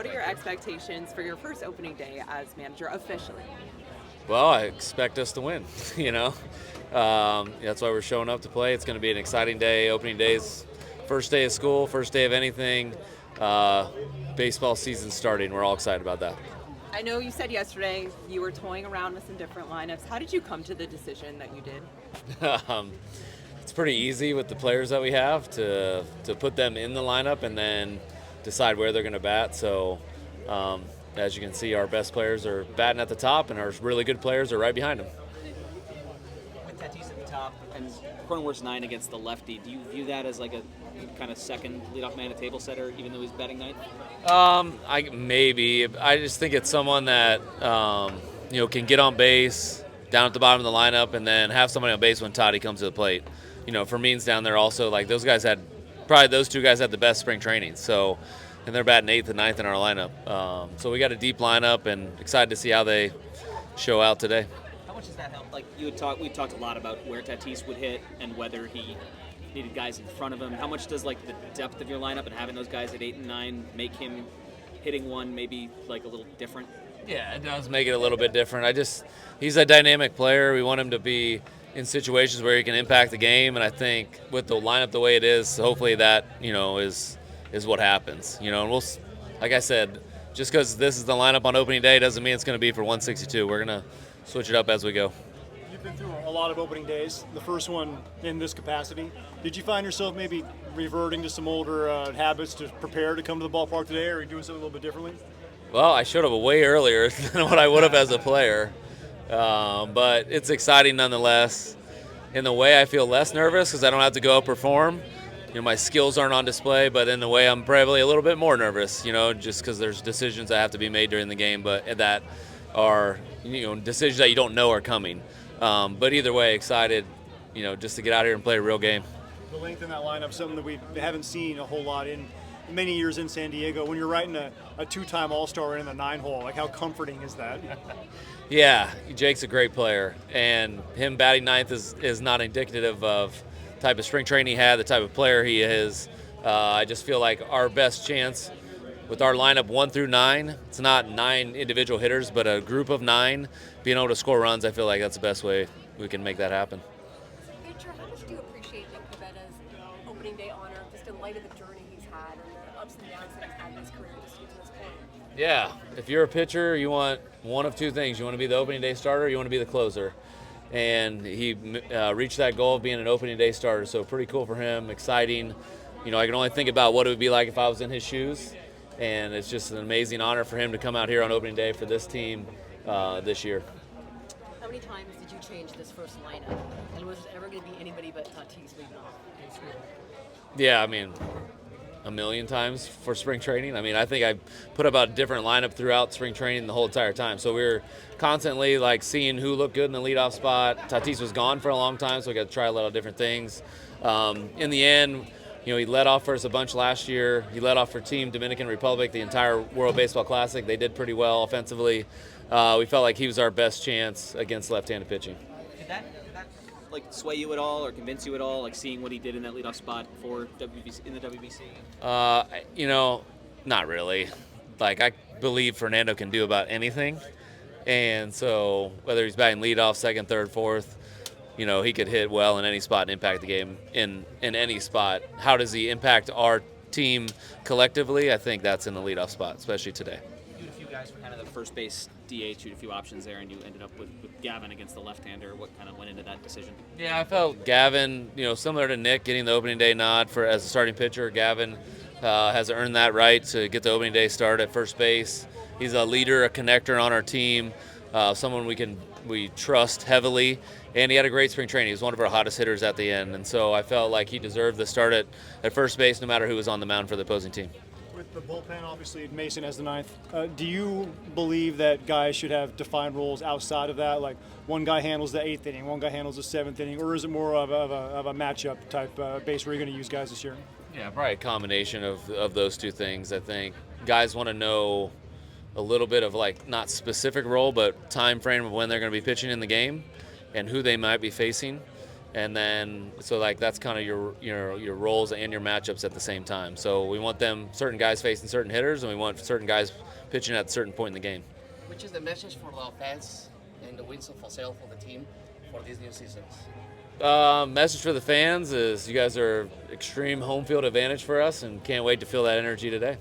what are your expectations for your first opening day as manager officially? Well, I expect us to win. you know, that's why we're showing up to play. It's going to be an exciting day. Opening days, first day of school, first day of anything. Uh, Baseball season starting. We're all excited about that. I know you said yesterday you were toying around with some different lineups. How did you come to the decision that you did? um, it's pretty easy with the players that we have to put them in the lineup and then decide where they're going to bat. So, as you can see, our best players are batting at the top, and our really good players are right behind them. With Tatis at the top and Cronenworth's 9 against the lefty, do you view that as like a kind of second leadoff man, a table setter, even though he's batting ninth? I just think it's someone that can get on base down at the bottom of the lineup, and then have somebody on base when Toddy comes to the plate. For Means down there also, like those two guys had the best spring training. So, and they're batting 8th and 9th in our lineup. So we got a deep lineup, and excited to see how they show out today. How much does that help? Like we talked a lot about where Tatis would hit and whether he needed guys in front of him. How much does like the depth of your lineup and having those guys at 8 and 9 make him hitting one maybe like a little different? Yeah, it does make it a little bit different. He's a dynamic player. We want him to be in situations where he can impact the game, and I think with the lineup the way it is, hopefully that is what happens. And like I said, just because this is the lineup on opening day doesn't mean it's going to be for 162. We're going to switch it up as we go. You've been through a lot of opening days. The first one in this capacity. Did you find yourself maybe reverting to some older habits to prepare to come to the ballpark today, or are you doing something a little bit differently? Well, I showed up way earlier than what I would have as a player, but it's exciting nonetheless. In the way, I feel less nervous because I don't have to go perform. My skills aren't on display, but in the way, I'm probably a little bit more nervous. Just because there's decisions that have to be made during the game, but that are decisions that you don't know are coming. But either way, excited, just to get out here and play a real game. The length in that lineup, something that we haven't seen a whole lot in many years in San Diego. When you're writing a two-time All-Star in the 9-hole, like how comforting is that? Yeah, Jake's a great player, and him batting ninth is not indicative of the type of spring training he had, the type of player he is. I just feel like our best chance with our lineup 1 through 9, it's not 9 individual hitters, but a group of 9 being able to score runs. I feel like that's the best way we can make that happen. Pitcher, how much do you appreciate Nick Pavetta's opening day honor, just in light of the journey he's had and the ups and downs that he's had in his career just to this point? Yeah, if you're a pitcher, you want one of two things. You want to be the opening day starter, or you want to be the closer. And he reached that goal of being an opening day starter, so pretty cool for him, exciting. I can only think about what it would be like if I was in his shoes, and it's just an amazing honor for him to come out here on opening day for this team this year. How many times did you change this first lineup? And was it ever going to be anybody but Tatis leading off? Yeah, a million times for spring training. I think I put about a different lineup throughout spring training the whole entire time. So we were constantly seeing who looked good in the leadoff spot. Tatis was gone for a long time, so we got to try a lot of different things. In the end, he led off for us a bunch last year. He led off for Team Dominican Republic the entire World Baseball Classic. They did pretty well offensively. We felt like he was our best chance against left-handed pitching. Did that sway you at all or convince you at all, seeing what he did in that leadoff spot for WBC in the WBC? Not really. I believe Fernando can do about anything, and so whether he's batting leadoff, second, third, fourth, he could hit well in any spot and impact the game in any spot. How does he impact our team collectively? I think that's in the leadoff spot, especially today. You had a few guys for kind of the first base DH, you had a few options there, and you ended up with Gavin against the left-hander. What kind of went into that decision? Yeah, I felt Gavin, similar to Nick, getting the opening day nod as a starting pitcher. Gavin has earned that right to get the opening day start at first base. He's a leader, a connector on our team, someone we trust heavily, and he had a great spring training. He was one of our hottest hitters at the end, and so I felt like he deserved the start at first base no matter who was on the mound for the opposing team. With the bullpen, obviously, Mason as the ninth, do you believe that guys should have defined roles outside of that? Like one guy handles the 8th inning, one guy handles the 7th inning, or is it more of a matchup type base where you're going to use guys this year? Yeah, probably a combination of those two things. I think guys want to know a little bit of not specific role, but time frame of when they're going to be pitching in the game and who they might be facing. And then, so like that's kind of your roles and your matchups at the same time. So we want certain guys facing certain hitters, and we want certain guys pitching at a certain point in the game. Which is the message for the fans and the wins for sale for the team for these new seasons? Message for the fans is you guys are extreme home field advantage for us, and can't wait to feel that energy today.